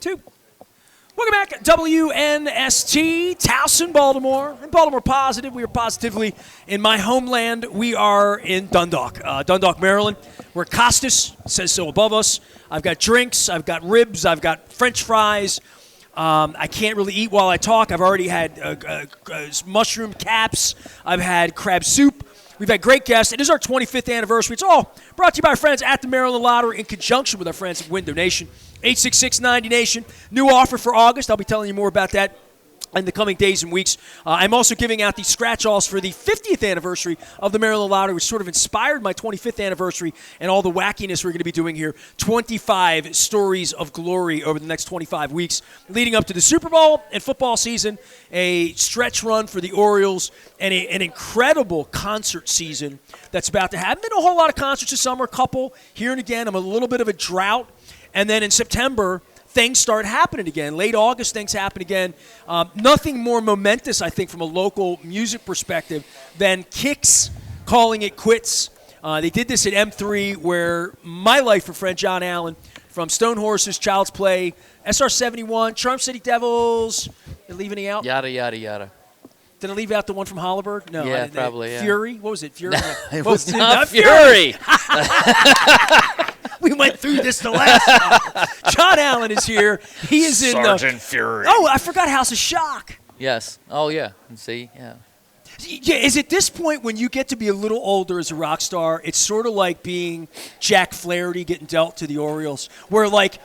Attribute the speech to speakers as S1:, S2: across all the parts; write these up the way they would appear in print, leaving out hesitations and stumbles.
S1: 2. Welcome back, WNST, Towson, Baltimore. In Baltimore Positive, we are positively in my homeland. We are in Dundalk, Maryland, where Costas says so above us. I've got drinks, I've got ribs, I've got French fries. I can't really eat while I talk. I've already had mushroom caps. I've had crab soup. We've had great guests. It is our 25th anniversary. It's all brought to you by our friends at the Maryland Lottery in conjunction with our friends at Window Nation. 866-90-NATION. New offer for August. I'll be telling you more about that in the coming days and weeks. I'm also giving out these scratch-offs for the 50th anniversary of the Maryland Lottery, which sort of inspired my 25th anniversary and all the wackiness we're going to be doing here. 25 stories of glory over the next 25 weeks leading up to the Super Bowl and football season, a stretch run for the Orioles, and an incredible concert season that's about to happen. Been a whole lot of concerts this summer, a couple here and again. I'm a little bit of a drought. And then in September, things start happening again. Late August, things happen again. Nothing more momentous, I think, from a local music perspective than Kix calling it quits. They did this at M3, where my life friend John Allen from Stone Horses, Child's Play, SR-71, Charm City Devils. Did I leave any out?
S2: Yada, yada, yada.
S1: Did I leave out the one from Holliburg? No.
S2: Yeah, probably, yeah.
S1: Fury? What was it? Fury?
S2: It was not Fury.
S1: We went through this the last time. John Allen is here. He is in
S3: Sergeant Fury.
S1: Oh, I forgot House of Shock.
S2: Yes. Oh, yeah. And see, yeah.
S1: Yeah, is at this point when you get to be a little older as a rock star, it's sort of like being Jack Flaherty getting dealt to the Orioles, where, like,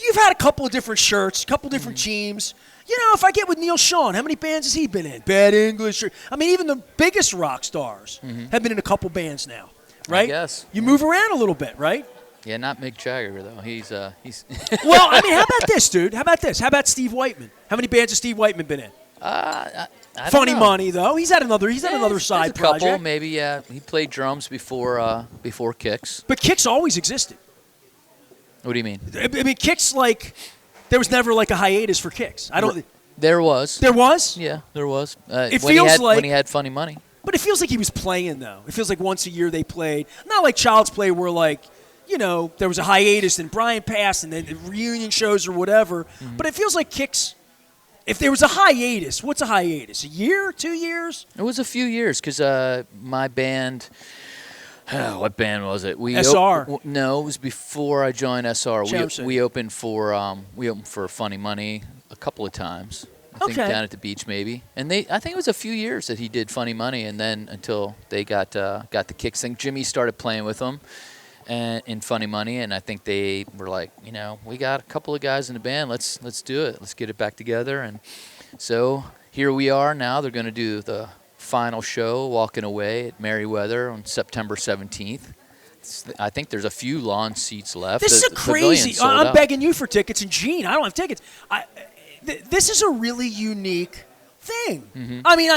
S1: you've had a couple of different shirts, a couple of different teams. You know, if I get with Neil Sean, how many bands has he been in? Bad English. I mean, even the biggest rock stars have been in a couple bands now, right?
S2: Yes.
S1: You move around a little bit, right?
S2: Yeah, not Mick Jagger, though. He's
S1: Well, I mean, how about this, dude? How about this? How about Steve Whiteman? How many bands has Steve Whiteman been in?
S2: I don't
S1: Funny
S2: know.
S1: Money, though. He's had another side
S2: there's a couple,
S1: project.
S2: maybe, yeah. He played drums before Kix.
S1: But Kix always existed.
S2: What do you mean?
S1: I mean, Kix, like, there was never like a hiatus for Kix. I don't.
S2: There was.
S1: There was.
S2: Yeah, there was.
S1: It feels like
S2: when he had Funny Money.
S1: But it feels like he was playing, though. It feels like once a year they played. Not like Child's Play, where, like, you know, there was a hiatus and Brian passed and then the reunion shows or whatever. But it feels like Kix. If there was a hiatus, what's a hiatus? A year? 2 years?
S2: It was a few years because my band. What band was it?
S1: SR.
S2: No, it was before I joined SR.
S1: Chelsea.
S2: We opened for Funny Money a couple of times. I think down at the beach maybe. And I think it was a few years that he did Funny Money, and then until they got the Kix thing, Jimmy started playing with them and in Funny Money, and I think they were like, you know, we got a couple of guys in the band. Let's do it. Let's get it back together. And so here we are now. They're going to do the final show, Walking Away, at Merriweather on September 17th. I think there's a few lawn seats left.
S1: This is crazy. I'm begging you for tickets, and Gene, I don't have tickets. This is a really unique thing. I mean,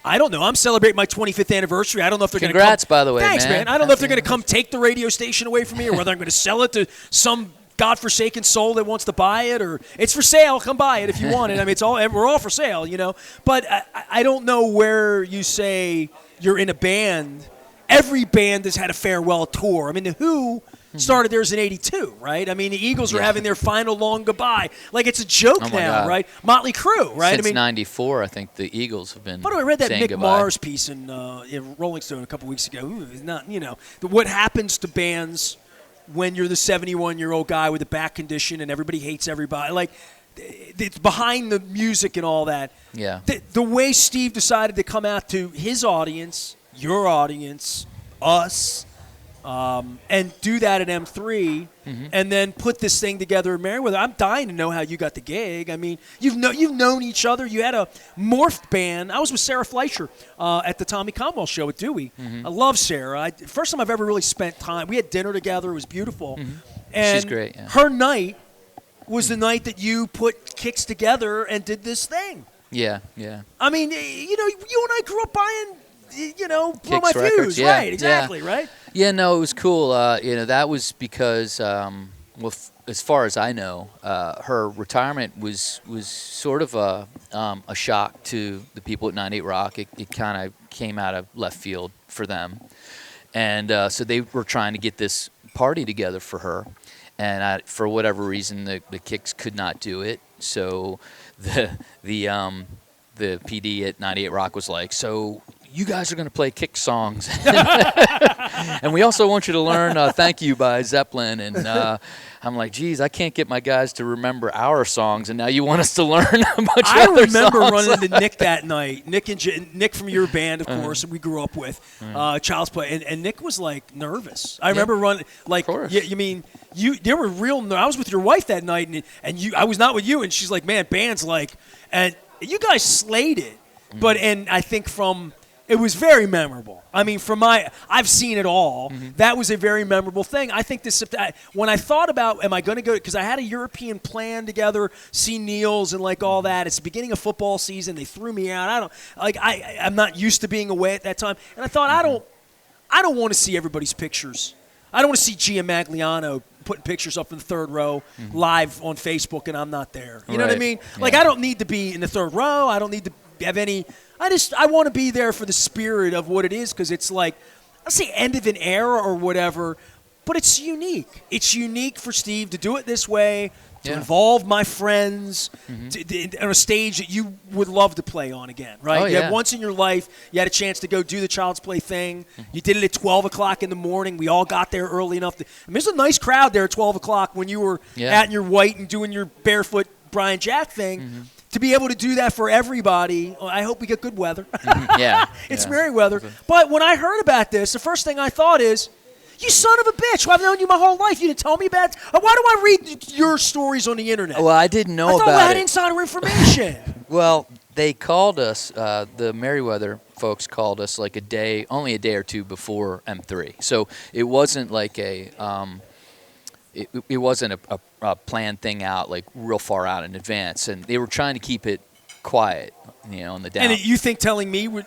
S1: I don't know. I'm celebrating my 25th anniversary. I don't know if they're going to come.
S2: Congrats, by the way,
S1: Thanks,
S2: man.
S1: I don't know if they're going to come take the radio station away from me or whether I'm going to sell it to some godforsaken soul that wants to buy it, or it's for sale. Come buy it if you want it. I mean, we're all for sale, you know. But I don't know where you say you're in a band. Every band has had a farewell tour. I mean, The Who started theirs in '82, right? I mean, the Eagles are having their final long goodbye. Like, it's a joke now,
S2: God.
S1: right? Motley Crue, right?
S2: Since '94, I think the Eagles have been.
S1: By the way, I read that
S2: saying
S1: Mick
S2: goodbye.
S1: Mars piece in Rolling Stone a couple weeks ago. It's not, you know, what happens to bands when you're the 71-year-old guy with a back condition and everybody hates everybody. Like, it's behind the music and all that.
S2: Yeah.
S1: The way Steve decided to come out to his audience, your audience, us, and do that at M3, and then put this thing together in Merriweather. I'm dying to know how you got the gig. I mean, you've known each other. You had a morphed band. I was with Sarah Fleischer at the Tommy Conwell show with Dewey. I love Sarah. First time I've ever really spent time. We had dinner together. It was beautiful. And
S2: she's great. Yeah.
S1: Her night was the night that you put Kix together and did this thing.
S2: Yeah.
S1: I mean, you know, you and I grew up buying, you know, Blow
S2: Kix
S1: My
S2: records,
S1: Fuse.
S2: yeah,
S1: Right, exactly, right?
S2: Yeah, no, it was cool. You know, that was because, well, as far as I know, her retirement was sort of a shock to the people at 98 Rock. It kind of came out of left field for them. And so they were trying to get this party together for her. and for whatever reason, the Kicks could not do it. So the PD at 98 Rock was like, so you guys are going to play Kick songs. And we also want you to learn Thank You by Zeppelin. And I'm like, geez, I can't get my guys to remember our songs, and now you want us to learn a bunch of other songs.
S1: I remember running into Nick that night. Nick from your band, of course, we grew up with, Child's Play. And Nick was, like, nervous. I remember running, like, you mean, there were I was with your wife that night, and I was not with you, and she's like, man, band's like, and you guys slayed it. But, and I think it was very memorable. I mean, I've seen it all. That was a very memorable thing. I think when I thought about, am I going to go, because I had a European plan together, see Niels and like all that. It's the beginning of football season. They threw me out. I'm not used to being away at that time. And I thought, I don't want to see everybody's pictures. I don't want to see Gia Magliano putting pictures up in the third row live on Facebook and I'm not there. You know what I mean? Yeah. Like, I don't need to be in the third row. I don't need to have any. I want to be there for the spirit of what it is, because it's like, I'll say end of an era or whatever, but it's unique. It's unique for Steve to do it this way, to involve my friends on a stage that you would love to play on again, right? You had once in your life, you had a chance to go do the Child's Play thing. You did it at 12 o'clock in the morning. We all got there early enough. There's a nice crowd there at 12 o'clock when you were out in your white and doing your barefoot Brian Jack thing. To be able to do that for everybody, I hope we get good weather. It's merry weather. But when I heard about this, the first thing I thought is, you son of a bitch. Well, I've known you my whole life. You didn't tell me about it. Why do I read your stories on the internet?
S2: Well, I didn't know about it.
S1: I thought we had insider information.
S2: Well, they called us, the Merriweather folks called us like only a day or two before M3. So it wasn't like it wasn't a planned thing out, like real far out in advance, and they were trying to keep it quiet, on the down.
S1: And you think telling me would?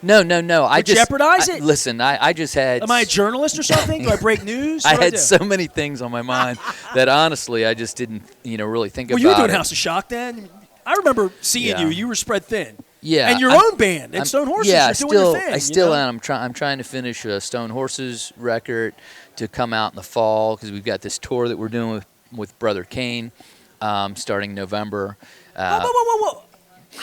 S2: No.
S1: Would jeopardize it?
S2: Listen, I just had.
S1: Am I a journalist or something? Do I break news?
S2: I had so many things on my mind that honestly I just didn't, really think about it.
S1: Well, you were doing House of Shock then. I remember seeing you. You were spread thin.
S2: Yeah,
S1: and your own band and Stone Horses.
S2: Yeah,
S1: you're doing your thing,
S2: I still am. I'm trying to finish a Stone Horses record to come out in the fall, because we've got this tour that we're doing with Brother Kane, starting November.
S1: Whoa.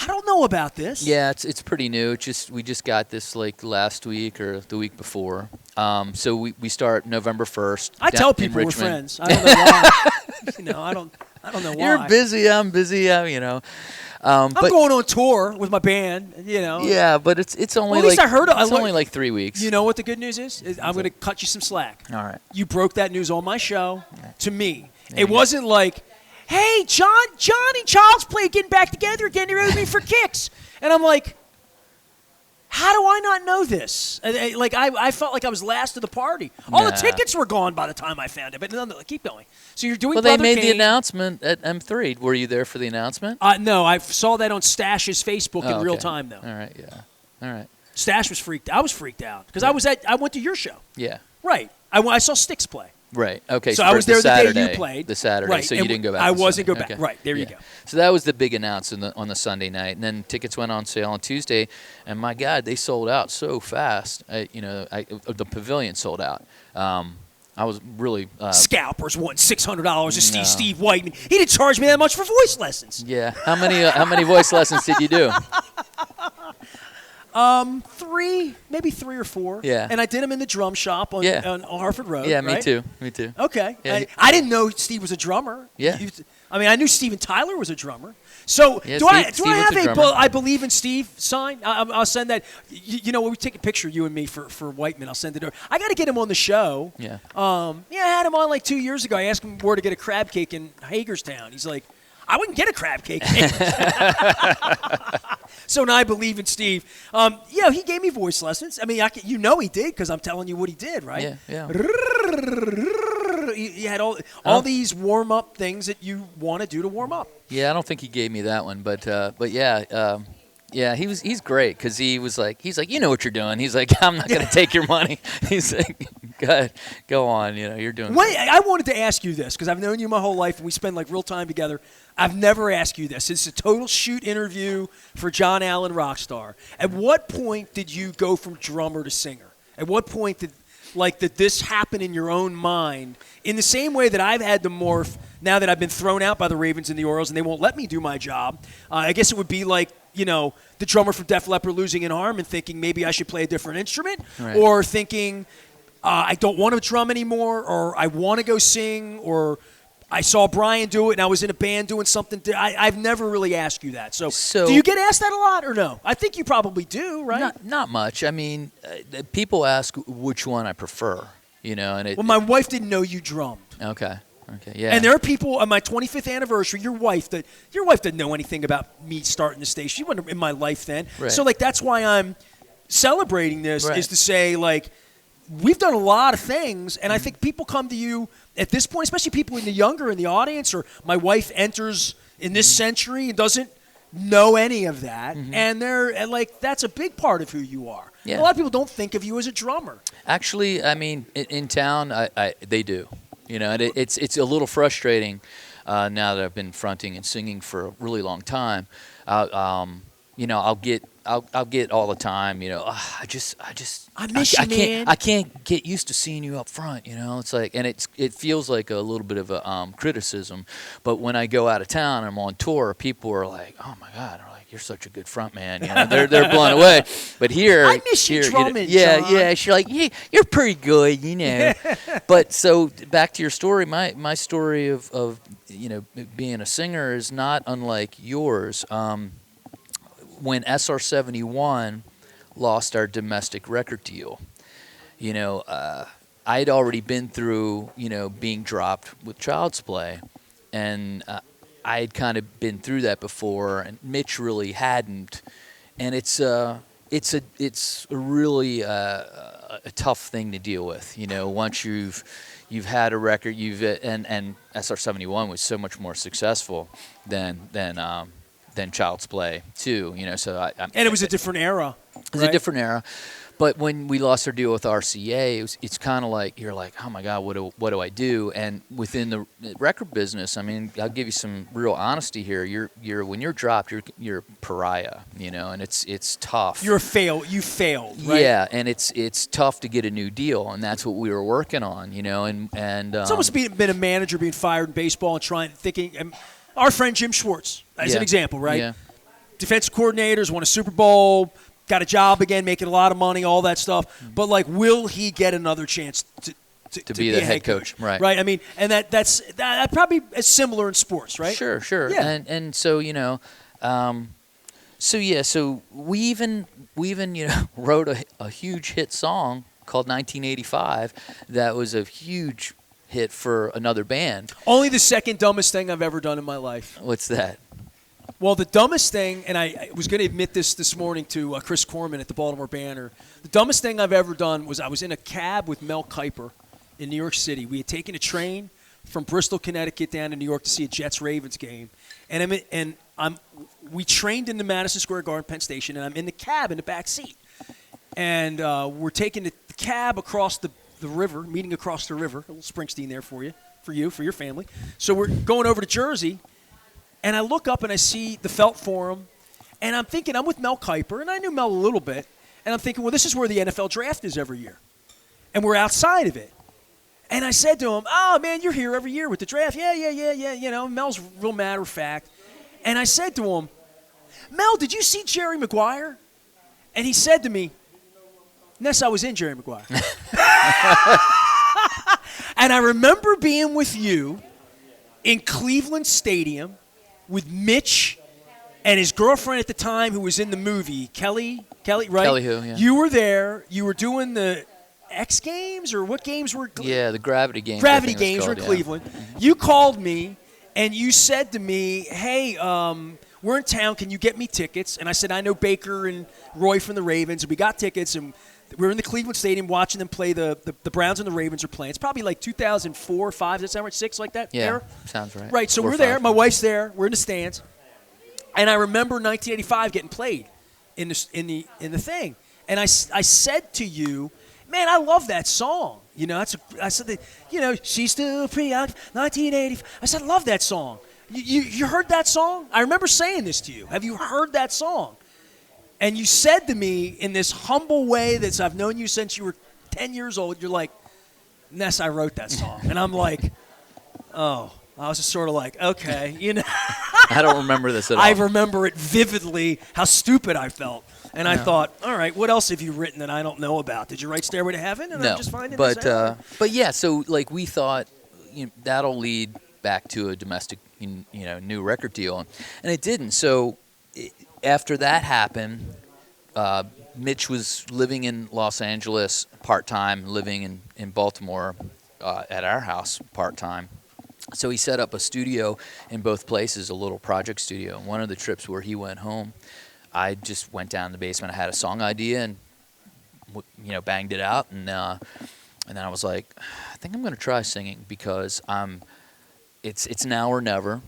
S1: I don't know about this.
S2: Yeah, it's pretty new. We just got this like last week or the week before. So we start November 1st.
S1: I tell people we're friends. I don't know why. I don't know why.
S2: You're busy. I'm busy. I'm
S1: going on tour with my band.
S2: Yeah, but it's only
S1: at least I heard
S2: it's only like 3 weeks.
S1: You know what the good news is? I'm going to cut you some slack.
S2: All right.
S1: You broke that news on my show to me. It wasn't like, hey, Johnny, Child's Play getting back together again. He wrote me for Kicks. And I'm like, how do I not know this? Like, I felt like I was last to the party. All the tickets were gone by the time I found it. But keep going. So you're doing
S2: Brother Kane. Well, they made the announcement at M3. Were you there for the announcement?
S1: No, I saw that on Stash's Facebook in real time, though.
S2: All right, yeah. All right.
S1: Stash was freaked. I was freaked out because I went to your show.
S2: Yeah.
S1: Right. I saw Styx play.
S2: Right. Okay.
S1: So I was there
S2: Saturday,
S1: the day you played.
S2: The Saturday.
S1: Right.
S2: So you didn't go back.
S1: I wasn't go back.
S2: Okay.
S1: Right. There you go.
S2: So that was the big announcement on the Sunday night, and then tickets went on sale on Tuesday, and my God, they sold out so fast. The pavilion sold out. I was really
S1: scalpers wanting $600 to see Steve Whiteman. He didn't charge me that much for voice lessons.
S2: Yeah. How many voice lessons did you do?
S1: 3, maybe 3 or 4.
S2: Yeah.
S1: And I did them in the drum shop on Harford Road.
S2: Yeah,
S1: right?
S2: Me too.
S1: Okay.
S2: Yeah.
S1: I didn't know Steve was a drummer.
S2: Yeah.
S1: I knew Steven Tyler was a drummer. So do I have a I believe in Steve sign? I'll send that. When we take a picture, you and me, for Whiteman, I'll send it over. I got to get him on the show.
S2: Yeah.
S1: I had him on like 2 years ago. I asked him where to get a crab cake in Hagerstown. He's like, I wouldn't get a crab cake. So now I believe in Steve. He gave me voice lessons. I mean, he did because I'm telling you what he did, right?
S2: Yeah.
S1: He had all these warm-up things that you want to do to warm up.
S2: Yeah, I don't think he gave me that one, but yeah, he's great because he's like, you know what you're doing. He's like, I'm not going to take your money. He's like, go on, you're doing.
S1: I wanted to ask you this because I've known you my whole life and we spend like real time together. I've never asked you this. It's a total shoot interview for John Allen Rockstar. At what point did you go from drummer to singer? At what point like that this happened in your own mind in the same way that I've had to morph now that I've been thrown out by the Ravens and the Orioles and they won't let me do my job. I guess it would be like, the drummer from Def Leppard losing an arm and thinking maybe I should play a different instrument,
S2: right.
S1: or thinking I don't want to drum anymore, or I want to go sing, or I saw Brian do it and I was in a band doing something. I've never really asked you that. So do you get asked that a lot or no? I think you probably do, right?
S2: Not much. I mean, people ask which one I prefer, and
S1: my wife didn't know you drummed.
S2: Okay, yeah.
S1: And there are people on my 25th anniversary, your wife didn't know anything about me starting the station. She wasn't in my life then.
S2: Right.
S1: So, that's why I'm celebrating this,
S2: right.
S1: is to say, we've done a lot of things, and I think people come to you at this point, especially people in the audience, or my wife enters in this century and doesn't know any of that, and they're that's a big part of who you are.
S2: Yeah.
S1: A lot of people don't think of you as a drummer. Actually,
S2: I mean, in town, they do. And it's a little frustrating now that I've been fronting and singing for a really long time. I'll get all the time, I
S1: miss you, man.
S2: I can't get used to seeing you up front, It's like, and it feels like a little bit of a criticism, but when I go out of town and I'm on tour, people are like, "Oh my God," are like, "You're such a good front man," they're blown away. But here,
S1: I miss you drumming,
S2: yeah,
S1: John.
S2: yeah, she's like, "Yeah, you're pretty good," But so back to your story, my story of being a singer is not unlike yours. When SR-71 lost our domestic record deal, I'd already been through, being dropped with Child's Play, and I had kind of been through that before, and Mitch really hadn't, and it's a really a tough thing to deal with, once you've had a record, and SR-71 was so much more successful than Child's Play too, So
S1: and it was a different era.
S2: It was a different era, but when we lost our deal with RCA, it's kind of like you're like, oh my God, what do I do? And within the record business, I mean, I'll give you some real honesty here. You're when you're dropped, you're a pariah, and it's tough.
S1: You failed, right?
S2: Yeah, and it's tough to get a new deal, and that's what we were working on, and
S1: it's almost been a manager being fired in baseball and thinking. Our friend Jim Schwartz, as an example, right?
S2: Yeah.
S1: Defensive coordinators, won a Super Bowl, got a job again, making a lot of money, all that stuff. But will he get another chance to
S2: be the head coach? Right.
S1: Right. I mean, and that probably is similar in sports, right?
S2: Sure.
S1: Yeah.
S2: And so so we even wrote a huge hit song called 1985 that was a huge hit for another band.
S1: Only the second dumbest thing I've ever done in my life.
S2: What's that?
S1: Well, the dumbest thing, and I was going to admit this morning to Chris Corman at the Baltimore Banner, the dumbest thing I've ever done was I was in a cab with Mel Kiper in New York City. We had taken a train from Bristol, Connecticut down to New York to see a Jets-Ravens game. And we trained into Madison Square Garden, Penn Station, and I'm in the cab in the back seat. And we're taking the cab across the river, meeting across the river, a little Springsteen there for your family. So we're going over to Jersey, and I look up and I see the Felt Forum, and I'm thinking, I'm with Mel Kiper, and I knew Mel a little bit, and I'm thinking, well, this is where the NFL draft is every year. And we're outside of it. And I said to him, "Oh, man, you're here every year with the draft." Yeah. Mel's real matter of fact. And I said to him, "Mel, did you see Jerry Maguire?" And he said to me, "Ness, I was in Jerry Maguire." And I remember being with you in Cleveland Stadium with Mitch and his girlfriend at the time who was in the movie, Kelly, right?
S2: Kelly who, yeah.
S1: You were there. You were doing the X Games, or what games were?
S2: The Gravity Games.
S1: Gravity Games were in Cleveland. You called me and you said to me, "Hey, we're in town. Can you get me tickets?" And I said, "I know Baker and Roy from the Ravens." And we got tickets, and we're in the Cleveland Stadium watching them play. The Browns and the Ravens are playing. It's probably like 2004, 5, does that sound right? 6, like that?
S2: Yeah,
S1: era?
S2: sounds right.
S1: Right, so we're there. My wife's there. We're in the stands. And I remember 1985 getting played in the thing. And I said to you, "Man, I love that song." I said that, "She's still pretty young, 1980." I said, "I love that song." You heard that song? I remember saying this to you. Have you heard that song? And you said to me in this humble way that I've known you since you were 10 years old, you're like, Ness, I wrote that song. And I'm like, oh. I was just sort of like, okay, you know.
S2: I don't remember this at all.
S1: I remember it vividly, how stupid I felt. And I thought, all right, what else have you written that I don't know about? Did you write Stairway to Heaven? And
S2: No,
S1: I'm just finding this out?
S2: but yeah, so like we thought, that'll lead back to a domestic, new record deal, and it didn't. So after that happened, Mitch was living in Los Angeles part-time, living in Baltimore at our house part-time. So he set up a studio in both places, a little project studio. And one of the trips where he went home, I just went down in the basement. I had a song idea and, banged it out. And then I was like, I think I'm going to try singing because it's now or never.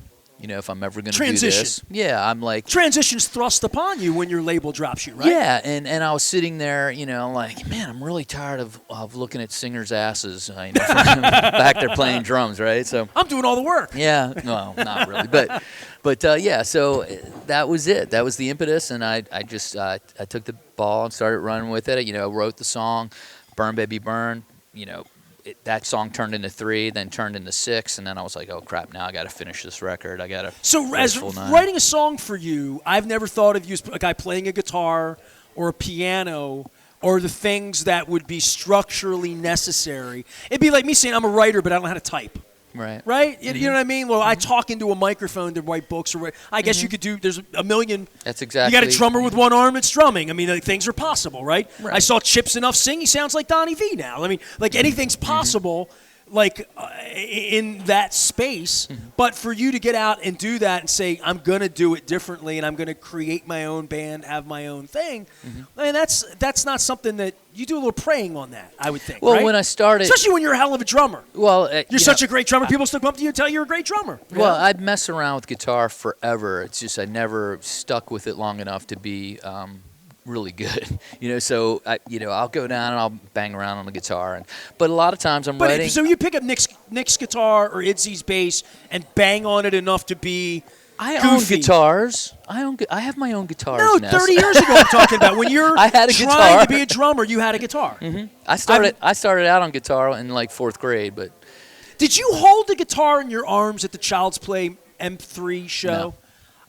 S2: If I'm ever going to do this. Yeah, I'm like...
S1: Transition's thrust upon you when your label drops you, right?
S2: Yeah, and I was sitting there, like, man, I'm really tired of looking at singers' asses, back there playing drums, right? So
S1: I'm doing all the work.
S2: Yeah, well, not really, but yeah. So that was it. That was the impetus, and I just I took the ball and started running with it. Wrote the song, "Burn Baby Burn." That song turned into 3, then turned into 6, and then I was like, oh crap! Now I got to finish this record. I got to.
S1: So as writing a song for you, I've never thought of you as a guy playing a guitar or a piano or the things that would be structurally necessary. It'd be like me saying I'm a writer, but I don't know how to type.
S2: Right.
S1: Right? Mm-hmm. You know what I mean? Well, I talk into a microphone to write books. Or I guess you could do, there's a million.
S2: That's exactly.
S1: You got a drummer with one arm that's strumming. I mean, things are possible, right?
S2: Right.
S1: I saw Chips Enough sing. He sounds like Donnie V now. I mean, like anything's possible. In that space, but for you to get out and do that and say, I'm going to do it differently and I'm going to create my own band, have my own thing, I mean, that's not something that you do a little praying on that, I would think.
S2: Well,
S1: right?
S2: when I started...
S1: Especially when you're a hell of a drummer.
S2: Well,
S1: you're such a great drummer. People still come up to you and tell you you're a great drummer.
S2: Well, I'd mess around with guitar forever. It's just I never stuck with it long enough to be... really good, so I'll go down and I'll bang around on the guitar, but a lot of times I'm writing.
S1: So you pick up Nick's guitar or Itzy's bass and bang on it enough to be
S2: I
S1: goofy.
S2: own guitars. I have my own guitars.
S1: No,
S2: Ness.
S1: 30 years ago I'm talking about when you're
S2: I had a
S1: trying
S2: guitar.
S1: to be a drummer. You had a guitar.
S2: I started out on guitar in like 4th grade, but
S1: did you hold the guitar in your arms at the Child's Play M3 show?
S2: No.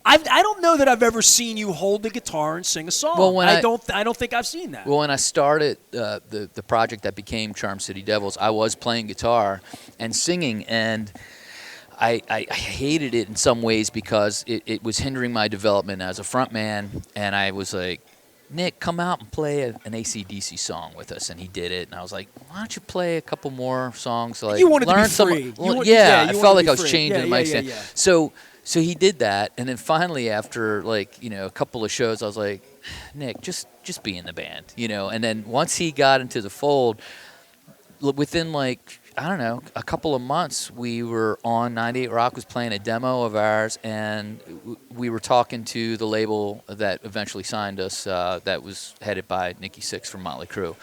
S1: I don't know that I've ever seen you hold the guitar and sing a song.
S2: Well,
S1: I don't think I've seen that.
S2: Well, when I started the project that became Charm City Devils, I was playing guitar and singing, and I hated it in some ways because it was hindering my development as a frontman, and I was like, Nick, come out and play an AC/DC song with us, and he did it, and I was like, why don't you play a couple more songs? Like,
S1: you wanted
S2: learn
S1: to be free.
S2: I felt like I was chained to the mic stand.
S1: Yeah.
S2: So he did that, and then finally, after a couple of shows, I was like, Nick, just be in the band, And then once he got into the fold, within a couple of months, we were on 98 Rock was playing a demo of ours, and we were talking to the label that eventually signed us, that was headed by Nikki Sixx from Motley Crue.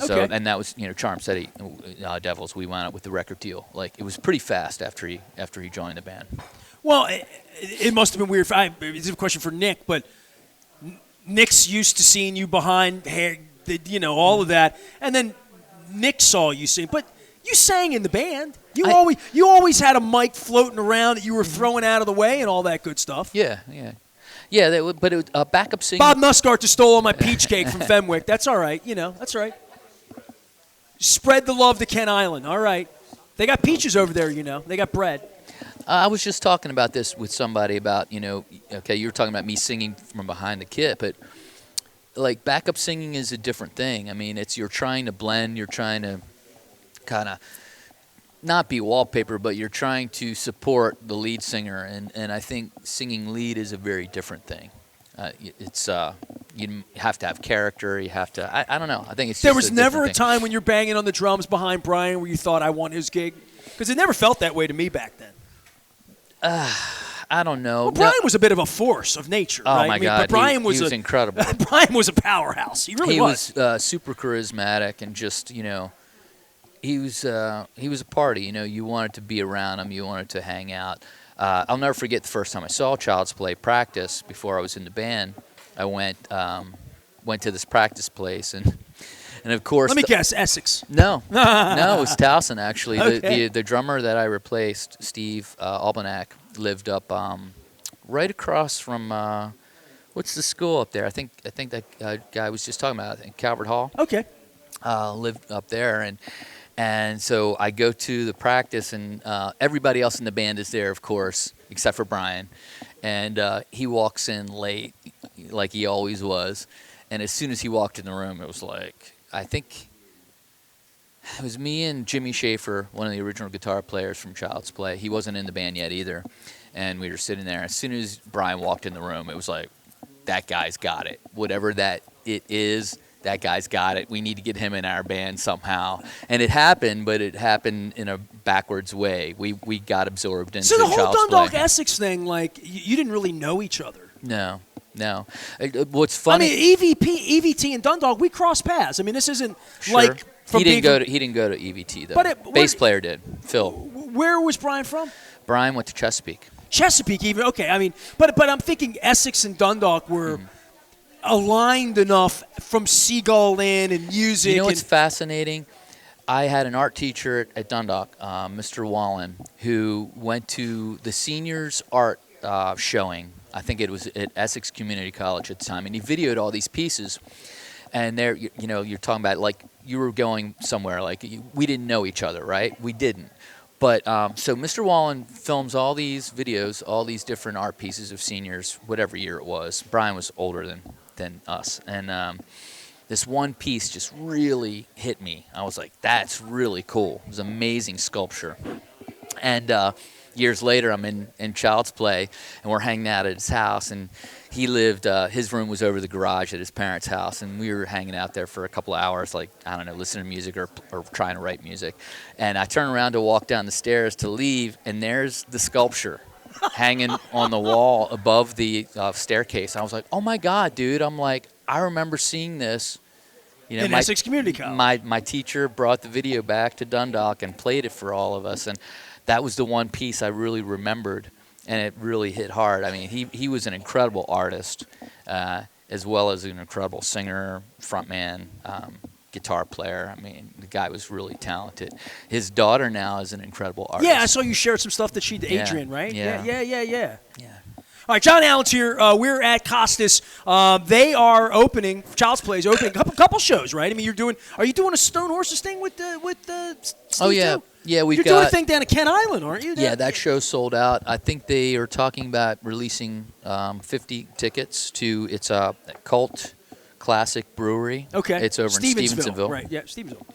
S2: So,
S1: Okay.
S2: and that was Charm City Devils. We wound up with the record deal. It was pretty fast after he joined the band.
S1: Well, it must have been weird. It's a question for Nick, but Nick's used to seeing you behind hair, all of that, and then Nick saw you sing, but you sang in the band. You always had a mic floating around that you were throwing out of the way and all that good stuff.
S2: Yeah. But it was backup singing.
S1: Bob Muscart just stole all my peach cake from Fenwick. That's all right. That's all right. Spread the love to Kent Island. All right. They got peaches over there. They got bread.
S2: I was just talking about this with somebody about, okay, you were talking about me singing from behind the kit, but backup singing is a different thing. I mean, you're trying to blend, you're trying to kind of not be wallpaper, but you're trying to support the lead singer, and I think singing lead is a very different thing. It's you have to have character. You have to. I don't know. I think it's.
S1: There
S2: just
S1: was never a
S2: thing.
S1: time when you're banging on the drums behind Brian where you thought I want his gig, because it never felt that way to me back then.
S2: I don't know.
S1: Well, Brian was a bit of a force of nature.
S2: Oh
S1: right?
S2: my God,
S1: but Brian
S2: he was incredible.
S1: Brian was a powerhouse. He really was.
S2: He was super charismatic and just he was a party. You wanted to be around him. You wanted to hang out. I'll never forget the first time I saw Child's Play practice before I was in the band. I went to this practice place, and And of course,
S1: Let me guess, Essex.
S2: no, it was Towson actually.
S1: Okay.
S2: The drummer that I replaced, Steve Albanak, lived up right across from what's the school up there? I think that guy was just talking about it, Calvert Hall.
S1: Okay.
S2: Lived up there, and so I go to the practice, and everybody else in the band is there, of course, except for Brian, and he walks in late, like he always was, and as soon as he walked in the room, it was like, I think it was me and Jimmy Schaefer, one of the original guitar players from Child's Play. He wasn't in the band yet either, and we were sitting there. As soon as Brian walked in the room, it was like, that guy's got it. Whatever that it is, that guy's got it. We need to get him in our band somehow. And it happened, but it happened in a backwards way. We got absorbed into
S1: So the whole
S2: Child's
S1: Dundalk
S2: Play.
S1: Essex thing, like, you didn't really know each other.
S2: No. What's funny?
S1: I mean, EVT, and Dundalk, we crossed paths. I mean, this isn't
S2: Sure.
S1: like from
S2: he didn't
S1: being
S2: go to EVT though.
S1: But
S2: Bass player did. Phil.
S1: Where was Brian from?
S2: Brian went to Chesapeake.
S1: Chesapeake, even. Okay, I mean, but I'm thinking Essex and Dundalk were aligned enough from Seagull Land and music.
S2: You know what's fascinating? I had an art teacher at Dundalk, Mr. Wallen, who went to the seniors art showing. I think it was at Essex Community College at the time, and he videoed all these pieces. And there, you're talking about like you were going somewhere. Like we didn't know each other, right? We didn't. But so Mr. Wallen films all these videos, all these different art pieces of seniors, whatever year it was. Brian was older than us, and this one piece just really hit me. I was like, "That's really cool." It was amazing sculpture. And years later, I'm in Child's Play, and we're hanging out at his house, and he lived, his room was over the garage at his parents' house, and we were hanging out there for a couple of hours, like, I don't know, listening to music or trying to write music. And I turn around to walk down the stairs to leave, and there's the sculpture hanging on the wall above the staircase. I was like, oh my God, dude. I'm like, I remember seeing this.
S1: In Essex Community College.
S2: My teacher brought the video back to Dundalk and played it for all of us, and that was the one piece I really remembered, and it really hit hard. I mean, he was an incredible artist, as well as an incredible singer, frontman, guitar player. I mean, the guy was really talented. His daughter now is an incredible artist.
S1: Yeah, I saw you shared some stuff that she did, Adrian, right?
S2: Yeah.
S1: Yeah. All right, John Allen's here. We're at Costas. They are opening. Child's Play is opening. Couple shows, right? I mean, are you doing a Stone Horses thing with Steve
S2: Oh yeah,
S1: too?
S2: yeah.
S1: You're doing a thing down at Kent Island, aren't you?
S2: Yeah, that show sold out. I think they are talking about releasing 50 tickets to it's a cult classic brewery.
S1: Okay.
S2: It's over in Stevensonville.
S1: Right. Yeah, Stevensonville.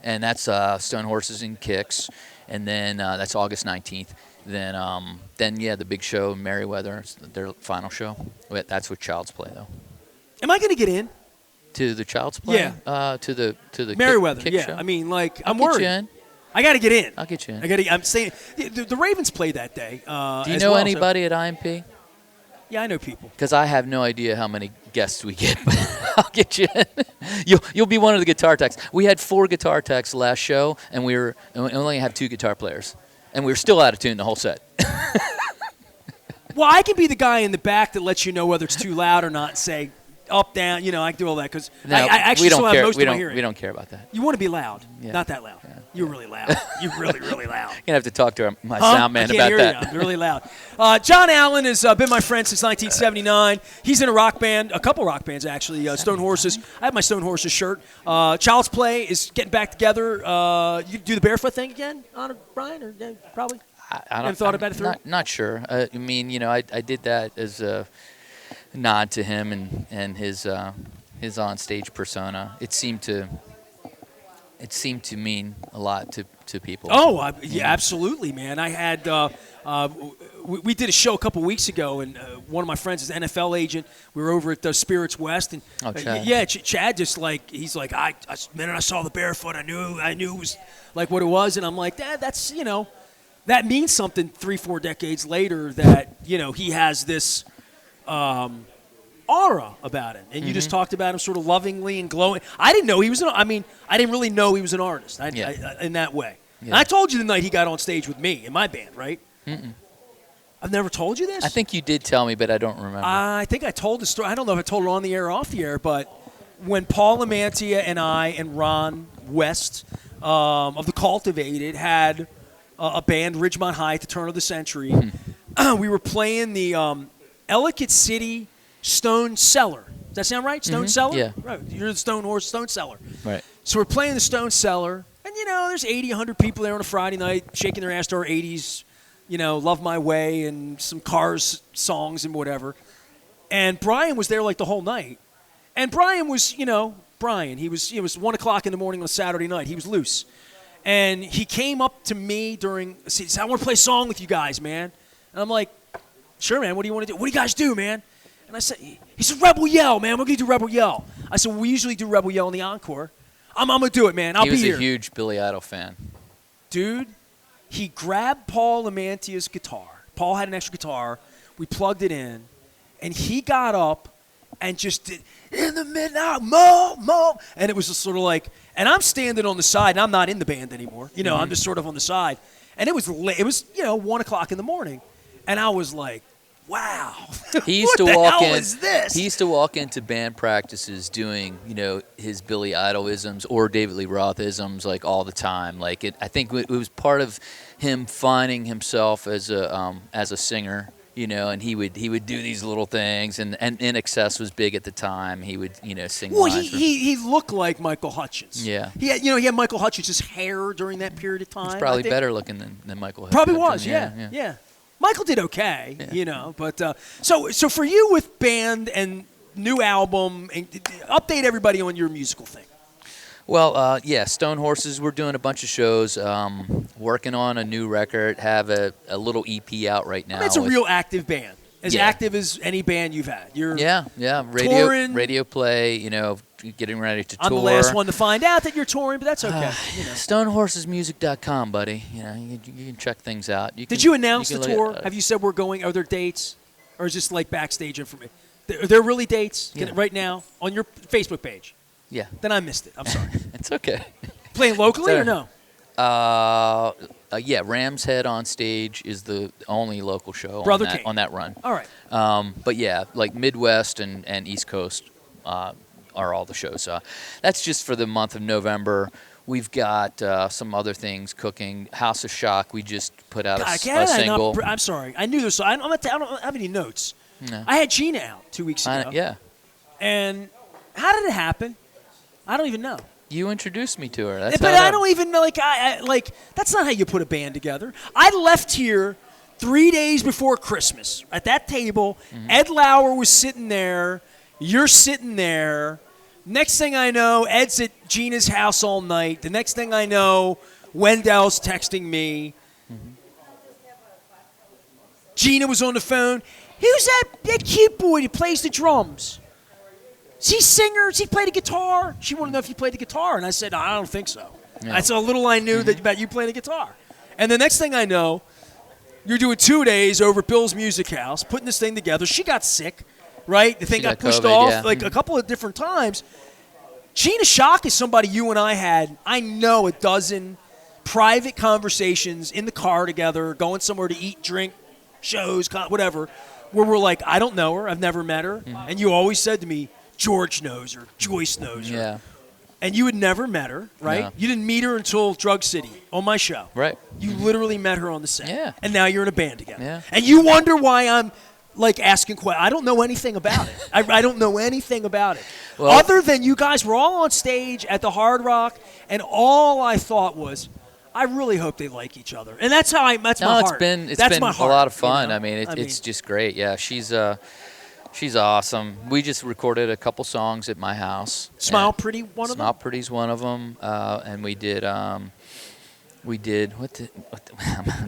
S2: And that's Stone Horses and Kicks, and then that's August 19th. Then yeah, the big show in Merriweather, it's their final show. That's with Child's Play though.
S1: Am I going to get in?
S2: To the Child's Play?
S1: Yeah.
S2: To the
S1: Merriweather.
S2: kick
S1: Yeah.
S2: show?
S1: I mean, like, I'm
S2: I'll get
S1: worried.
S2: you in.
S1: I got to get in.
S2: I'll get you in.
S1: I'm saying the Ravens play that day.
S2: Do you know anybody at IMP?
S1: Yeah, I know people.
S2: Because I have no idea how many guests we get, but I'll get you in. You'll be one of the guitar techs. We had 4 guitar techs last show, and we only have 2 guitar players, and we were still out of tune the whole set.
S1: Well, I can be the guy in the back that lets you know whether it's too loud or not, and say up, down. I can do all that because I actually still have most of my hearing.
S2: We don't care about that.
S1: You want to be loud,
S2: Yeah.
S1: not that loud.
S2: Yeah.
S1: You're really loud. You're really, really loud.
S2: I'm gonna have to talk to my sound man
S1: I can't
S2: about
S1: hear
S2: that.
S1: You. I'm really loud. John Allen has been my friend since 1979. He's in a rock band, a couple rock bands actually. Stone Horses. I have my Stone Horses shirt. Child's Play is getting back together. You do the barefoot thing again, Brian? Or probably.
S2: I
S1: haven't thought about it through.
S2: Not sure. I mean, I did that as a nod to him and his on-stage persona. It seemed to mean a lot to people.
S1: Oh, yeah, absolutely, man. I had we did a show a couple weeks ago, and one of my friends is an NFL agent. We were over at Spirits West, and
S2: Chad.
S1: Chad just he's like, the minute I saw the barefoot, I knew it was like what it was, and I'm like, that's that means something 3-4 decades later that he has this aura about him, and you just talked about him sort of lovingly and glowing. I didn't know he was I didn't really know he was an artist in that way.
S2: Yeah.
S1: And I told you the night he got on stage with me in my band, right? I've never told you this.
S2: I think you did tell me, but I don't remember.
S1: I think I told the story. I don't know if I told it on the air or off the air, but when Paul Amantia and I and Ron West of the Cultivated had a band, Ridgemont High, at the turn of the century. We were playing the Ellicott City Stone Cellar. Does that sound right? Stone Cellar?
S2: Yeah.
S1: Right. You're the Stone Horse Stone Cellar.
S2: Right.
S1: So we're playing the Stone Cellar, and, there's 80, 100 people there on a Friday night shaking their ass to our 80s, Love My Way and some Cars songs and whatever. And Brian was there like the whole night. And Brian was, Brian. It was 1 o'clock in the morning on a Saturday night. He was loose. And he came up to me he said, I want to play a song with you guys, man. And I'm like, sure, man. What do you want to do? What do you guys do, man? And I said, he said, Rebel Yell, man. We're going to do Rebel Yell. I said, well, we usually do Rebel Yell in the encore. I'm going to do it, man. I'll be here.
S2: He was a huge Billy Idol fan.
S1: Dude, he grabbed Paul Amantia's guitar. Paul had an extra guitar. We plugged it in. And he got up and just did, in the midnight, mo. And it was just sort of like, and I'm standing on the side, and I'm not in the band anymore. I'm just sort of on the side. And it was late. It was, 1 o'clock in the morning. And I was like, wow.
S2: He used
S1: what
S2: to
S1: the
S2: walk
S1: hell
S2: in.
S1: is this?
S2: He used to walk into band practices doing, his Billy Idol isms or David Lee Roth isms like all the time. Like I think it was part of him finding himself as a singer. And he would do these little things, and In Excess was big at the time. He would, sing
S1: Well,
S2: lines.
S1: he looked like Michael Hutchence.
S2: Yeah.
S1: He had Michael Hutchence's hair during that period of time.
S2: He's probably better looking than Michael.
S1: Probably
S2: Hutchence.
S1: was, yeah. Michael did okay, But so for you with band and new album, and update everybody on your musical thing.
S2: Well, Stone Horses. We're doing a bunch of shows. Working on a new record. Have a little EP out right now.
S1: It's a real active band. As active as any band you've had. You're
S2: touring, radio play. Getting ready to tour.
S1: I'm the last one to find out that you're touring, but that's okay.
S2: StoneHorsesMusic.com, buddy. You can check things out.
S1: Did you announce the tour? Have you said we're going? Are there dates, or is this like backstage information? Are there really dates right now on your Facebook page?
S2: Yeah.
S1: Then I missed it. I'm sorry.
S2: It's okay.
S1: Playing locally or no?
S2: Ram's Head on Stage is the only local show
S1: Brother
S2: on that run.
S1: All right.
S2: But like Midwest and East Coast are all the shows. That's just for the month of November. We've got some other things cooking. House of Shock, we just put out a single.
S1: I'm sorry. I knew this. I don't have any notes.
S2: No.
S1: I had Gina out 2 weeks ago.
S2: Yeah.
S1: And how did it happen? I don't even know.
S2: You introduced me to her.
S1: I don't even know. That's not how you put a band together. I left here 3 days before Christmas at that table. Mm-hmm. Ed Lauer was sitting there. You're sitting there. Next thing I know, Ed's at Gina's house all night. The next thing I know, Wendell's texting me. Mm-hmm. Gina was on the phone. Who's that cute boy that plays the drums? Is he a singer? Does he play the guitar? She wanted to know if you played the guitar. And I said, I don't think so. Yeah. That's how little I knew about you playing the guitar. And the next thing I know, you're doing 2 days over at Bill's Music House, putting this thing together. She got sick, right? The thing got pushed
S2: COVID,
S1: off a couple of different times. Gina Shock is somebody you and I had, I know, a dozen private conversations in the car together, going somewhere to eat, drink, shows, whatever, where we're like, I don't know her. I've never met her. Mm-hmm. And you always said to me, George knows her, Joyce knows her.
S2: Yeah.
S1: And you had never met her, right? No. You didn't meet her until Drug City on my show.
S2: Right.
S1: You literally met her on the set.
S2: Yeah.
S1: And now you're in a band together.
S2: Yeah.
S1: And you wonder why I'm asking questions. I don't know anything about it. I don't know anything about it. Well, other than you guys were all on stage at the Hard Rock, and all I thought was, I really hope they like each other. And that's how that's my heart.
S2: It's been a lot of fun. It's just great. Yeah, she's awesome. We just recorded a couple songs at my house.
S1: Smile Pretty, one of them?
S2: Smile Pretty's one of them. And we did I'm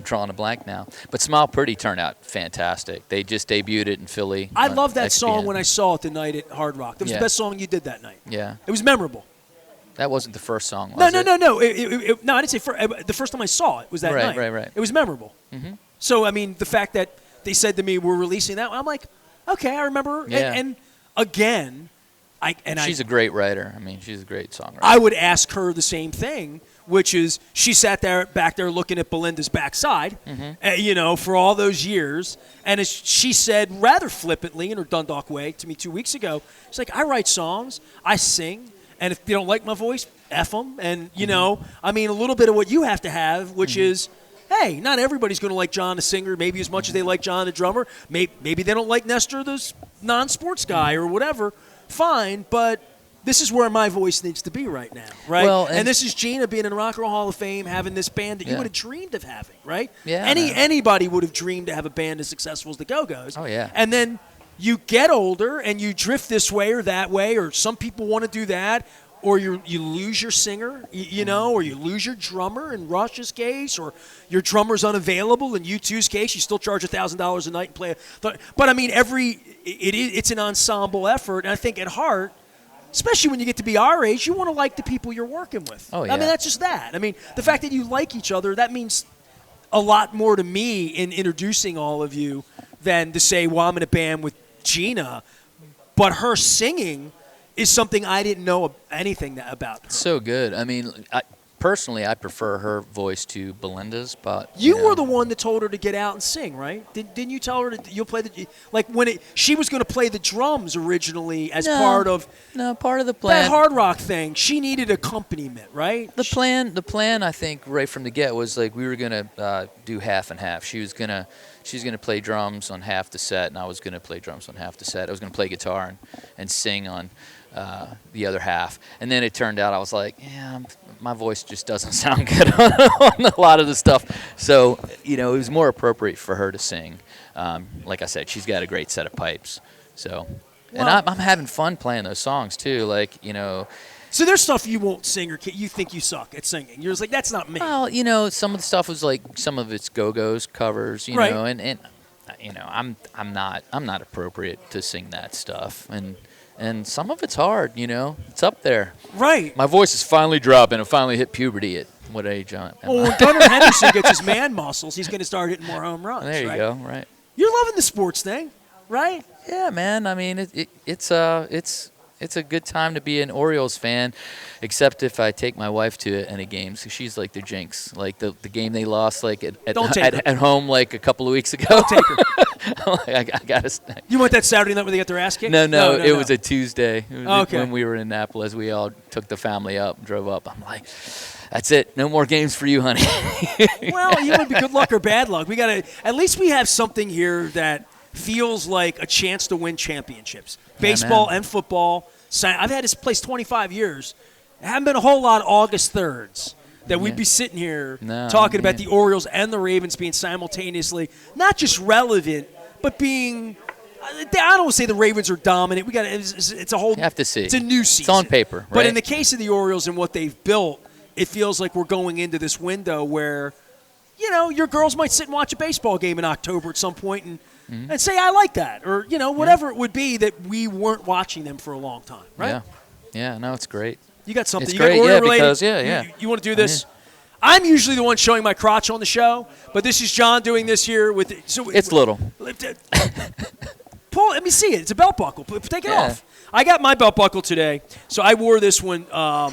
S2: drawing a blank now. But Smile Pretty turned out fantastic. They just debuted it in Philly.
S1: I love that song when I saw it the night at Hard Rock. That was the best song you did that night.
S2: Yeah.
S1: It was memorable.
S2: That wasn't the first song, was it?
S1: No. No, I didn't say the first time I saw it was that night.
S2: Right.
S1: It was memorable. Mm-hmm. So, the fact that they said to me, we're releasing that, I'm like, okay, I remember.
S2: Yeah.
S1: And again,
S2: she's a great writer. She's a great songwriter.
S1: I would ask her the same thing which is she sat back there looking at Belinda's backside, for all those years. And as she said rather flippantly in her Dundalk way to me 2 weeks ago, she's like, I write songs, I sing, and if they don't like my voice, F them. And, a little bit of what you have to have, which is, hey, not everybody's going to like John the singer, maybe as much as they like John the drummer. Maybe they don't like Nestor the non-sports guy or whatever. Fine, but this is where my voice needs to be right now, right?
S2: Well,
S1: and this is Gina being in the Rock and Roll Hall of Fame, having this band that you would have dreamed of having, right?
S2: Yeah.
S1: Anybody would have dreamed to have a band as successful as the Go-Go's.
S2: Oh, yeah.
S1: And then you get older and you drift this way or that way, or some people want to do that, or you lose your singer, or you lose your drummer in Rush's case, or your drummer's unavailable in U2's case. You still charge $1,000 a night and play. But it's an ensemble effort, and I think at heart, especially when you get to be our age, you want to like the people you're working with.
S2: Oh, yeah.
S1: That's just that. The fact that you like each other, that means a lot more to me in introducing all of you than to say, well, I'm in a band with Gina, but her singing is something I didn't know anything about her.
S2: So good. Personally, I prefer her voice to Belinda's, but
S1: you were the one that told her to get out and sing, right? Didn't you tell her you'll play she was going to play the drums originally as part of
S2: the plan.
S1: That hard rock thing. She needed accompaniment, right?
S2: The plan, I think, right from the get was like we were gonna do half and half. She's gonna play drums on half the set, and I was gonna play drums on half the set. I was gonna play guitar and sing on the other half. And then it turned out I was like, my voice just doesn't sound good on a lot of the stuff. So, it was more appropriate for her to sing. Like I said, she's got a great set of pipes. So, and I'm having fun playing those songs too.
S1: So there's stuff you won't sing or you think you suck at singing. You're just like, that's not me.
S2: Well, some of the stuff was like some of it's Go-Go's covers,
S1: right.
S2: and I'm not appropriate to sing that stuff. And some of it's hard, It's up there.
S1: Right.
S2: My voice is finally dropping. I finally hit puberty at what age am I?
S1: Well, when Gunnar Henderson gets his man muscles, he's going to start hitting more home runs.
S2: There you go. Right.
S1: You're loving the sports thing, right?
S2: Yeah, man. It's a good time to be an Orioles fan, except if I take my wife to any games. So she's like the jinx, like the game they lost at home like a couple of weeks ago.
S1: Don't take her.
S2: I gotta.
S1: You went that Saturday night when they got their ass kicked?
S2: No, it was a Tuesday.
S1: Okay.
S2: When we were in Annapolis, we all took the family up, drove up. I'm like, that's it. No more games for you, honey.
S1: Well, you would be good luck or bad luck. At least we have something here that feels like a chance to win championships. Baseball and football. I've had this place 25 years. There haven't been a whole lot of August 3rds that we'd be sitting here talking about the Orioles and the Ravens being simultaneously not just relevant, but being I don't want to say the Ravens are dominant. It's a whole.
S2: You have to see.
S1: It's a new season.
S2: It's on paper, right?
S1: But in the case of the Orioles and what they've built, it feels like we're going into this window where, your girls might sit and watch a baseball game in October at some point and say, I like that. Or, whatever it would be that we weren't watching them for a long time, right?
S2: Yeah, no, it's great.
S1: You got something.
S2: It's
S1: You
S2: great,
S1: got Oriole related?
S2: because,
S1: You want to do this? I'm usually the one showing my crotch on the show, but this is John doing this here with.
S2: It's little.
S1: Pull. Let me see it. It's a belt buckle. Take it off. I got my belt buckle today, so I wore this one. I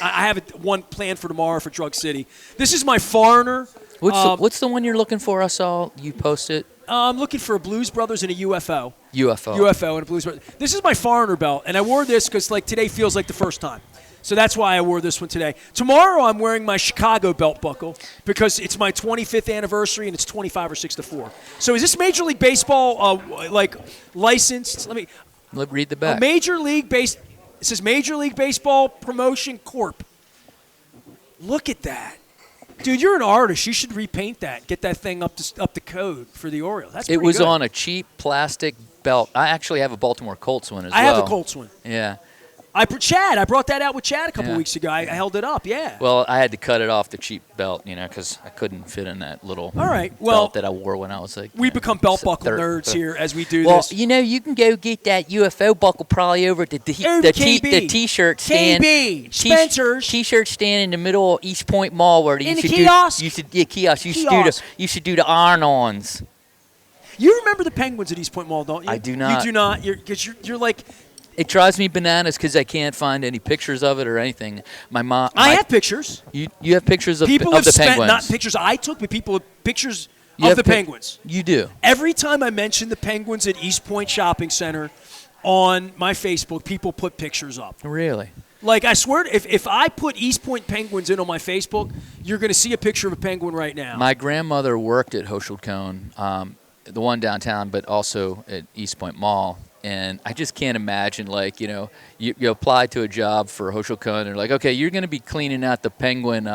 S1: have one planned for tomorrow for Drug City. This is my Foreigner.
S2: What's the one you're looking for? I saw you post it.
S1: I'm looking for a Blues Brothers and a UFO.
S2: UFO
S1: and a Blues Brothers. This is my Foreigner belt, and I wore this because today feels like the first time. So that's why I wore this one today. Tomorrow I'm wearing my Chicago belt buckle because it's my 25th anniversary and it's 25 or 6 to 4. So is this Major League Baseball licensed? Let me
S2: read the back.
S1: It says Major League Baseball Promotion Corp. Look at that. Dude, you're an artist. You should repaint that. Get that thing up to code for the Orioles. That's pretty good.
S2: It was on a cheap plastic belt. I actually have a Baltimore Colts one as well.
S1: I have the Colts one.
S2: Yeah.
S1: I brought that out with Chad a couple weeks ago. I held it up,
S2: Well, I had to cut it off the cheap belt, because I couldn't fit in that little belt that I wore when I was like.
S1: We become belt buckle nerds here as we do
S2: this.
S1: Well,
S2: you can go get that UFO buckle probably over at the T-shirt stand.
S1: KB, Spencer's.
S2: T-shirt stand in the middle of East Point Mall where
S1: in the kiosk.
S2: Kiosk. You should do the iron-ons.
S1: You remember the Penguins at East Point Mall, don't you?
S2: I do not.
S1: You do not. Because you're like.
S2: It drives me bananas because I can't find any pictures of it or anything.
S1: I have pictures.
S2: You have pictures of
S1: People
S2: of
S1: have
S2: the
S1: spent,
S2: penguins.
S1: not pictures I took, but people have pictures
S2: You
S1: of
S2: have
S1: the penguins.
S2: You do.
S1: Every time I mention the penguins at East Point Shopping Center on my Facebook, people put pictures up.
S2: Really?
S1: Like, I swear, if I put East Point Penguins in on my Facebook, you're going to see a picture of a penguin right now.
S2: My grandmother worked at Hochschild Cone, the one downtown, but also at East Point Mall. And I just can't imagine, like, you apply to a job for Hochschild Cone, and they're like, okay, you're going to be cleaning out the penguin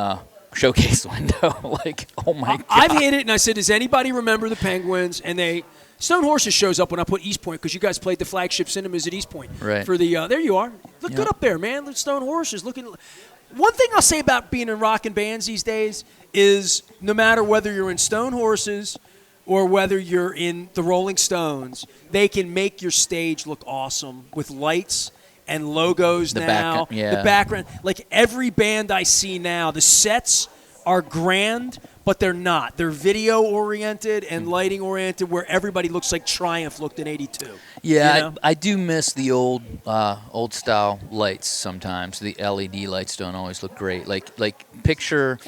S2: showcase window. Like, oh, my God.
S1: I've hit it, and I said, does anybody remember the penguins? And Stone Horses shows up when I put East Point because you guys played the flagship cinemas at East Point.
S2: Right.
S1: For the there you are. Look good up there, man. Stone Horses looking. One thing I'll say about being in rockin' bands these days is no matter whether you're in Stone Horses or whether you're in the Rolling Stones, they can make your stage look awesome with lights and logos now. The background. Like every band I see now, the sets are grand, but they're not. They're video-oriented and lighting-oriented where everybody looks like Triumph looked in 82.
S2: Yeah,
S1: you know?
S2: I do miss the old-style lights sometimes. The LED lights don't always look great. Like picture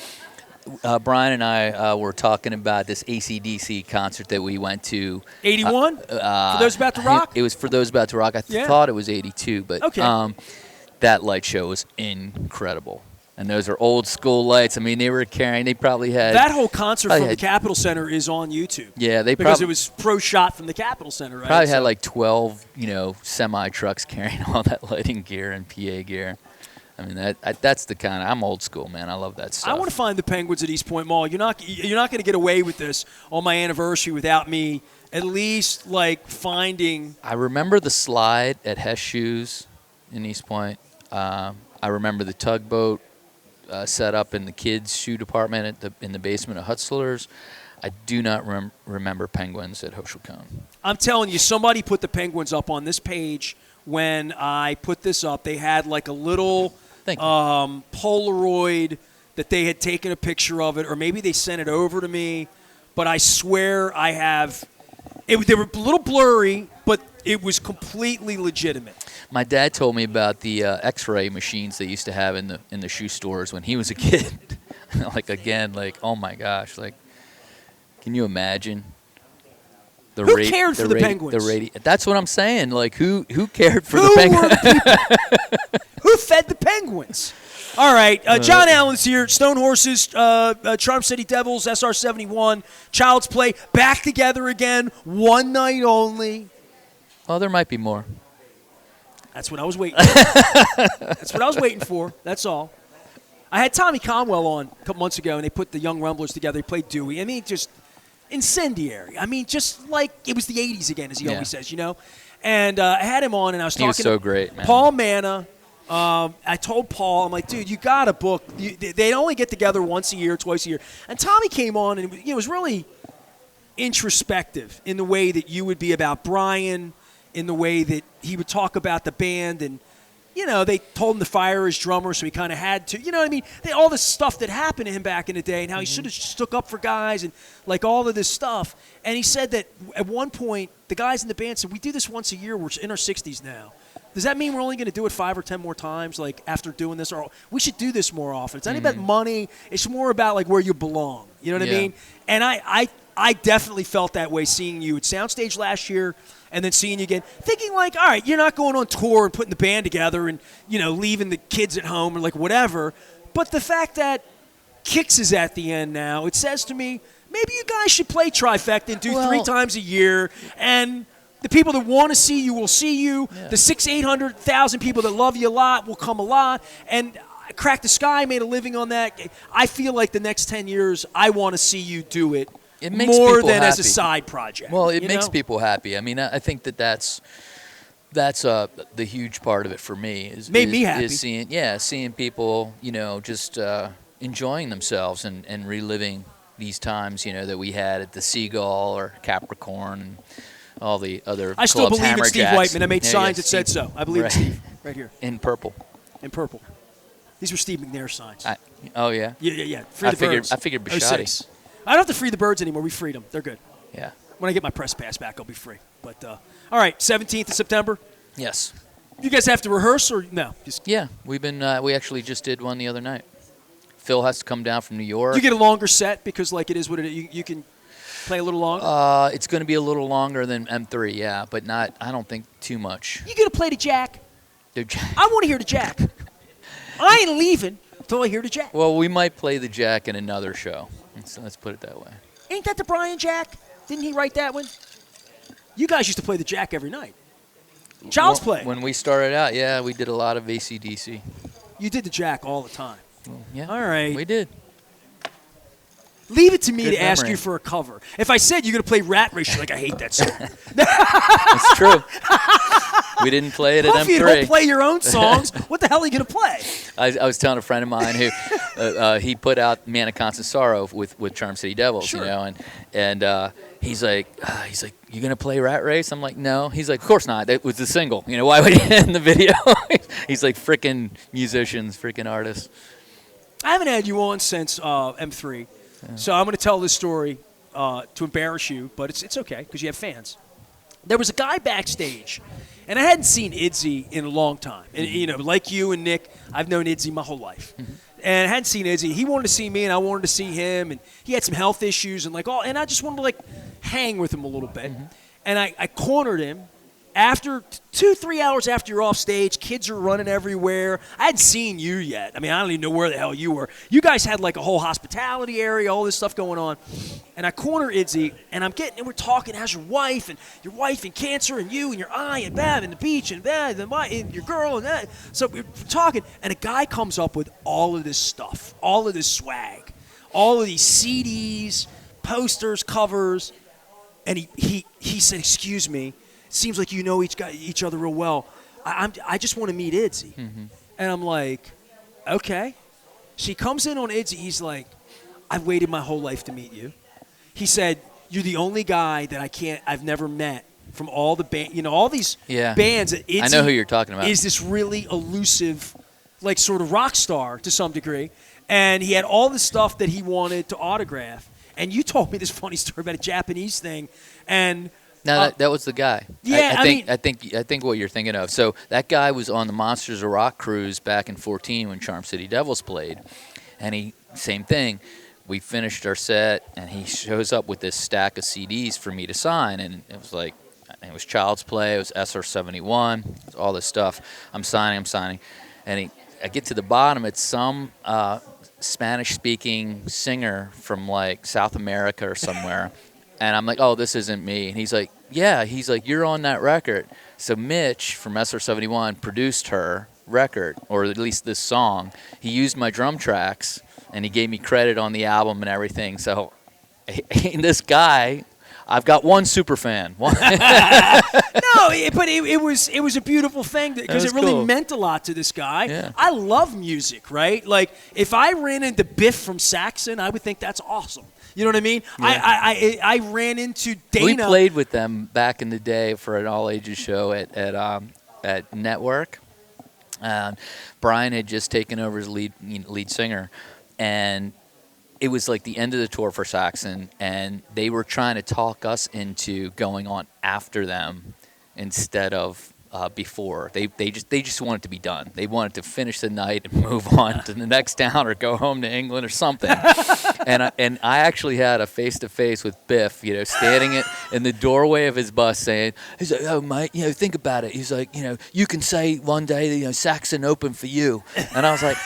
S2: Brian and I were talking about this AC/DC concert that we went to.
S1: 81? For Those About to Rock?
S2: It was For Those About to Rock. I thought it was 82, but
S1: okay.
S2: That light show was incredible. And those are old school lights. I mean, they probably had...
S1: That whole concert from the Capitol Center is on YouTube.
S2: Yeah,
S1: because it was pro-shot from the Capitol Center, right?
S2: Probably had like 12, semi-trucks carrying all that lighting gear and PA gear. I mean, that's the kind of... I'm old school, man. I love that stuff.
S1: I want to find the Penguins at East Point Mall. You're not going to get away with this on my anniversary without me at least, like, finding...
S2: I remember the slide at Hess Shoes in East Point. I remember the tugboat set up in the kids' shoe department in the basement of Hutzler's. I do not remember penguins at Hochschild Cone.
S1: I'm telling you, somebody put the penguins up on this page when I put this up. They had like a little Polaroid that they had taken a picture of it, or maybe they sent it over to me. But I swear I have. They were a little blurry, but it was completely legitimate.
S2: My dad told me about the X-ray machines they used to have in the shoe stores when he was a kid. Oh my gosh, can you imagine?
S1: Who cared for the penguins?
S2: That's what I'm saying. Like, who cared for the penguins?
S1: Who fed the penguins? All right, John Allen's here. Stone Horses, Charm City Devils, SR-71, Child's Play, back together again, one night only.
S2: Oh, there might be more.
S1: That's what I was waiting for. That's what I was waiting for. That's all. I had Tommy Conwell on a couple months ago, and they put the Young Rumblers together. They played Dewey. I mean, just incendiary. I mean, just like it was the 80s again, as he always says, And I had him on, and I was talking
S2: was so great, man.
S1: Paul Manna. I told Paul, I'm like, dude, you got to book. They only get together once a year, twice a year. And Tommy came on, and it was really introspective in the way that you would be about Brian, in the way that he would talk about the band. And, they told him to fire his drummer, so he kind of had to. You know what I mean? All this stuff that happened to him back in the day and how he should have stuck up for guys and, like, all of this stuff. And he said that at one point, the guys in the band said, we do this once a year. We're in our 60s now. Does that mean we're only going to do it 5 or 10 more times, like, after doing this? Or we should do this more often. It's not about money. It's more about, like, where you belong. You know what I mean? And I definitely felt that way seeing you at Soundstage last year and then seeing you again, thinking, like, all right, you're not going on tour and putting the band together and, leaving the kids at home or, like, whatever. But the fact that Kix is at the end now, it says to me, maybe you guys should play Trifecta and do 3 times a year, and the people that want to see you will see you. Yeah. The 800,000 people that love you a lot will come a lot. And Crack the Sky made a living on that. I feel like the next 10 years, I want to see you do it.
S2: It makes
S1: more
S2: than
S1: happy. As a side project.
S2: Well, it makes people happy. I mean, I think that's the huge part of it for me.
S1: Made me happy.
S2: Is seeing people, just enjoying themselves and reliving these times, that we had at the Seagull or Capricorn and all the other
S1: I still
S2: clubs,
S1: believe in Steve
S2: Hammerjacks.
S1: Whiteman. I made signs that said so. I believe in Steve. Right here.
S2: In purple.
S1: In purple. These were Steve McNair signs.
S2: Oh, yeah?
S1: Yeah. Free the birds.
S2: I figured Bishotti.
S1: I don't have to free the birds anymore. We freed them. They're good.
S2: Yeah.
S1: When I get my press pass back, I'll be free. But, all right, 17th of September.
S2: Yes.
S1: You guys have to rehearse or no? Just,
S2: Yeah, we've been. We actually just did one the other night. Phil has to come down from New York.
S1: you get a longer set because like it is what it is. You can play a little longer.
S2: It's going to be a little longer than M3, yeah, but not. I don't think too much.
S1: You gonna play the Jack?
S2: Dude,
S1: I want to hear the Jack. I ain't leaving until I hear the Jack.
S2: well, we might play the Jack in another show. Let's put it that way.
S1: Ain't that the Brian Jack? Didn't he write that one? You guys used to play the Jack every night. Child's Play.
S2: When we started out, yeah, we did a lot of AC/DC.
S1: You did the Jack all the time.
S2: Yeah,
S1: All right.
S2: we did.
S1: Leave it to me
S2: Good
S1: to ask
S2: memory.
S1: you for a cover. If I said you're going to play Rat Race, you're like, I hate that song.
S2: It's true. We didn't play it at
S1: Well, if you
S2: M3.
S1: don't play your own songs, what the hell are you going to play?
S2: I was telling a friend of mine who he put out "Man of Constant Sorrow" with Charm City Devils,
S1: Sure.
S2: you know, and he's like, you gonna play Rat Race? I'm like, no. He's like, of course not. That was the single. You know, why would you in the video? He's like, freaking musicians, freaking artists.
S1: I haven't had you on since M3, so I'm going to tell this story to embarrass you, but it's okay because you have fans. There was a guy backstage, and I hadn't seen Idzy in a long time. And you know, like you and Nick, I've known Idzy my whole life, and I hadn't seen Idzy. He wanted to see me, and I wanted to see him, and he had some health issues, and and I just wanted to like hang with him a little bit, and I cornered him. After 2-3 hours after you're off stage, kids are running everywhere. I hadn't seen you yet. I mean, I don't even know where the hell you were. You guys had like a whole hospitality area, all this stuff going on. And I corner Idzy, and we're talking, how's your wife and cancer and you and your eye and that and the beach and that and your girl and that. So we're talking, and a guy comes up with all of this stuff, all of this swag, all of these CDs, posters, covers, and he said, excuse me. Seems like you know each other real well. I just want to meet Idzy. And I'm like, okay. She comes in on Idzy. He's like, I've waited my whole life to meet you. He said, you're the only guy that I've never met from all the band, you know, all these bands. That Idzy
S2: I know who you're talking about.
S1: Is this really elusive, like sort of rock star to some degree. And he had all the stuff that he wanted to autograph. And you told me this funny story about a Japanese thing. And
S2: no, that was the guy.
S1: Yeah,
S2: I think what you're thinking of. So that guy was on the Monsters of Rock cruise back in 2014 when Charm City Devils played, and same thing. We finished our set, and he shows up with this stack of CDs for me to sign, and it was Child's Play, it was SR-71, it was all this stuff. I'm signing, and I get to the bottom. It's some Spanish-speaking singer from like South America or somewhere. And I'm like, oh, this isn't me. And he's like, yeah. He's like, you're on that record. So Mitch from SR-71 produced her record, or at least this song. He used my drum tracks, and he gave me credit on the album and everything. So this guy, I've got one super fan.
S1: No, but it was a beautiful thing because it really meant a lot to this guy.
S2: Yeah.
S1: I love music, right? Like if I ran into Biff from Saxon, I would think that's awesome. You know what I mean? Yeah. I ran into Dana.
S2: We played with them back in the day for an all-ages show at Network. Brian had just taken over as lead singer, and it was like the end of the tour for Saxon, and they were trying to talk us into going on after them instead of before. They just wanted to be done. They wanted to finish the night and move on to the next town or go home to England or something. and I actually had a face-to-face with Biff, you know, standing in the doorway of his bus saying, he's like, oh, mate, you know, think about it. He's like, you know, you can say one day, you know, Saxon open for you. And I was like,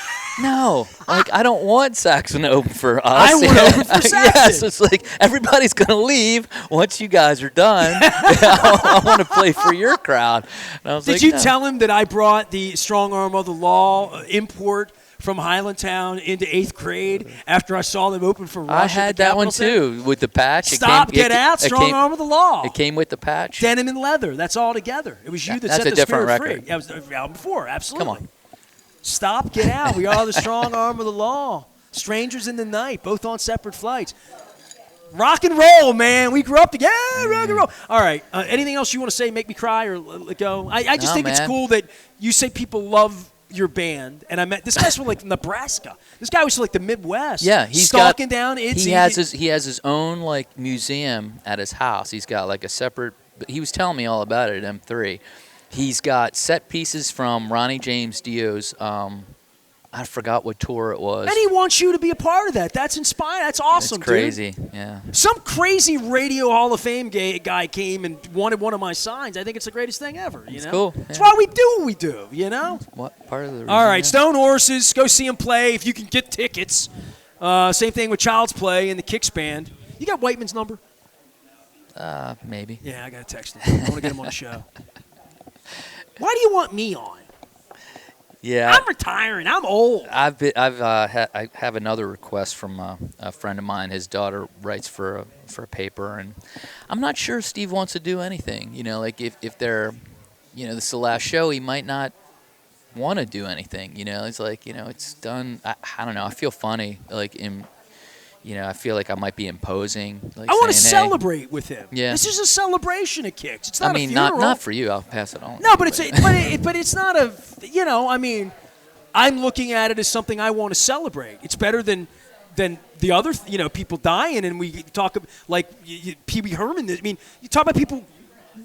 S2: no, like I don't want Saxon to open for us.
S1: I want to open for Saxon.
S2: Yes, it's like everybody's going to leave once you guys are done. I want to play for your crowd. And I was
S1: Did
S2: like,
S1: you
S2: no.
S1: tell him that I brought the Strong Arm of the Law import from Highlandtown into 8th grade after I saw them open for Rush?
S2: I had that one too with the patch.
S1: Get out, Strong Arm of the Law.
S2: It came with the patch.
S1: Denim and leather. That's all together. It was you that
S2: That's
S1: set
S2: a
S1: the
S2: different
S1: spirit
S2: record.
S1: free. That was the album before. Absolutely.
S2: Come on.
S1: Stop, get out. We are the Strong Arm of the Law. Strangers in the Night, both on separate flights. Rock and roll, man. We grew up together. Rock and roll. All right. Anything else you want to say? Make me cry or let go? I just think it's cool that you say people love your band. And I met this guy's from like Nebraska. This guy was from like the Midwest.
S2: Yeah, he's
S1: stalking down Idzy.
S2: He has his own like museum at his house. He's got like a separate. He was telling me all about it at M3. He's got set pieces from Ronnie James Dio's. I forgot what tour it was.
S1: And he wants you to be a part of that. That's inspiring. That's awesome,
S2: It's crazy.
S1: dude.
S2: Yeah.
S1: Some crazy Radio Hall of Fame guy came and wanted one of my signs. I think it's the greatest thing ever. You
S2: It's
S1: know?
S2: cool.
S1: That's
S2: Yeah.
S1: why we do what we do, you know?
S2: What part of the reason?
S1: All right,
S2: yeah.
S1: Stone Horses. Go see them play if you can get tickets. Same thing with Child's Play and the Kicks Band. You got Whiteman's number?
S2: Maybe.
S1: Yeah, I got to text him. I want to get him on the show. Why do you want me on?
S2: Yeah.
S1: I'm retiring. I'm old.
S2: I have another request from a friend of mine. His daughter writes for a paper, and I'm not sure Steve wants to do anything. You know, like if they're, you know, this is the last show, he might not want to do anything. You know, it's like, you know, it's done. I don't know. I feel funny, like you know, I feel like I might be imposing. Like
S1: I want to
S2: saying, hey.
S1: celebrate with him.
S2: Yeah.
S1: This is a celebration of Kicks. It's not
S2: I mean,
S1: a funeral.
S2: not for you. I'll pass it on.
S1: No, but it's not a, you know, I mean, I'm looking at it as something I want to celebrate. It's better than the other, you know, people dying, and we talk like Pee Wee Herman. I mean, you talk about people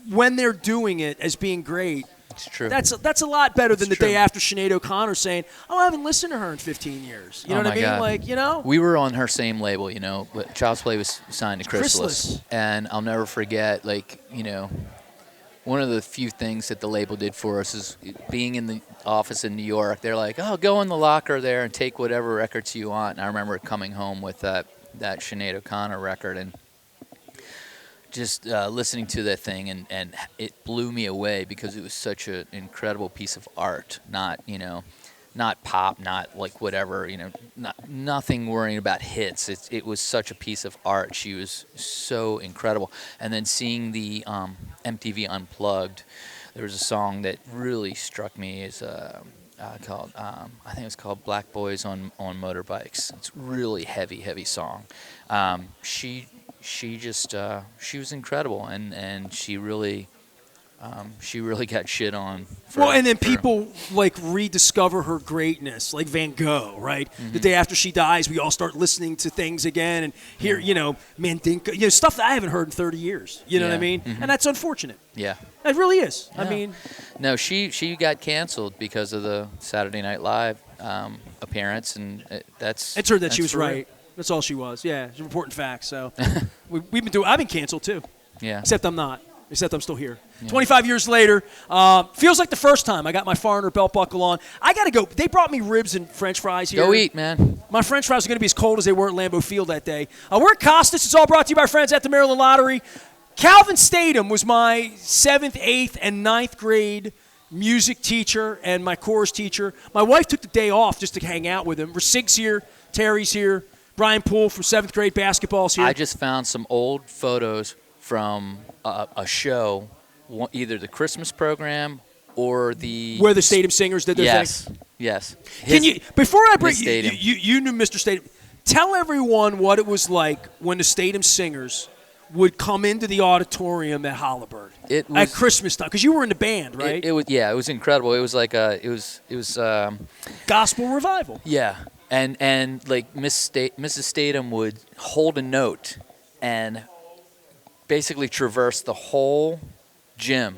S1: when they're doing it as being great.
S2: It's true.
S1: That's a lot better than the
S2: true.
S1: day after Sinead O'Connor saying, "Oh, I haven't listened to her in 15 years." You know what I
S2: my
S1: mean?
S2: God.
S1: Like, you know,
S2: We were on her same label, you know, but Child's Play was signed to Chrysalis.
S1: Chrysalis.
S2: And I'll never forget, like, you know, one of the few things that the label did for us is being in the office in New York. They're like, oh, go in the locker there and take whatever records you want. And I remember coming home with that Sinead O'Connor record and just listening to that thing, and it blew me away because it was such an incredible piece of art. Not, you know, not pop, not like whatever, you know, nothing worrying about hits. It was such a piece of art. She was so incredible. And then seeing the MTV Unplugged, there was a song that really struck me as called, I think it was called Black Boys on Motorbikes. It's a really heavy song. She just she was incredible, and she really got shit on.
S1: and then people like rediscover her greatness, like Van Gogh, right?
S2: Mm-hmm.
S1: The day after she dies, we all start listening to things again and hear, you know, Mandinka, you know, stuff that I haven't heard in 30 years. You know what I
S2: Yeah.
S1: mean?
S2: Mm-hmm.
S1: And that's unfortunate.
S2: Yeah.
S1: It really is.
S2: Yeah.
S1: I mean,
S2: No, she got canceled because of the Saturday Night Live appearance, and that's.
S1: it turned that she was
S2: for real.
S1: right. That's all she was. Yeah, she's reporting facts. So we've been doing. I've been canceled too,
S2: Yeah.
S1: except I'm not. Except I'm still here.
S2: Yeah.
S1: 25 years later, feels like the first time I got my foreigner belt buckle on. I got to go. They brought me ribs and French fries here.
S2: Go eat, man.
S1: My French fries are going to be as cold as they were at Lambeau Field that day. We're at Costas. It's all brought to you by our friends at the Maryland Lottery. Calvin Statham was my 7th, 8th, and 9th grade music teacher and my chorus teacher. My wife took the day off just to hang out with him. Sig's here. Terry's here. Brian Poole from 7th grade basketball's here.
S2: I just found some old photos from a show, either the Christmas program or the
S1: where the Statham Singers did their thing.
S2: Yes.
S1: Can you, before I bring
S2: Statham.
S1: you knew Mr. Statham, tell everyone what it was like when the Statham Singers would come into the auditorium at Holabird at Christmas time, because you were in the band, right?
S2: It was incredible. It was like it was
S1: gospel revival.
S2: Yeah, and like Mrs. Statham would hold a note and basically traverse the whole gym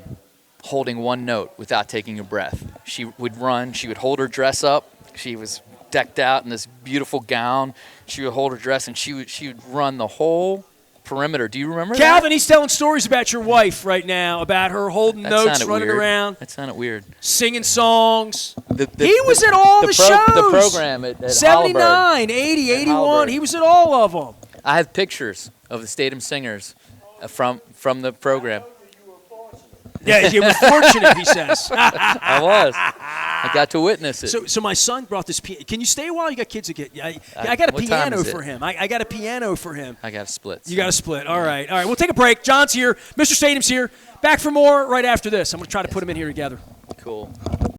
S2: holding one note without taking a breath. She would run. She would hold her dress up. She was decked out in this beautiful gown. She would hold her dress, and she would run the whole perimeter. Do you remember that?
S1: Calvin, he's telling stories about your wife right now, about her holding notes, running
S2: weird.
S1: around.
S2: That sounded weird.
S1: Singing songs.
S2: He
S1: was at all the shows.
S2: The program at
S1: 79,
S2: Holabird.
S1: 80,
S2: At
S1: 81.
S2: Holabird.
S1: He was at all of them.
S2: I have pictures of the Statham Singers from the program.
S1: Yeah, you were fortunate, he says.
S2: I was. I got to witness it.
S1: So my son brought this piano. Can you stay a while? You got kids again? I got a
S2: What time
S1: piano
S2: is it?
S1: for him. I got a piano for him.
S2: I got a split.
S1: You got a split. All right. We'll take a break. John's here. Mr. Statham here. Back for more right after this. I'm going to try to put them in here together.
S2: Cool.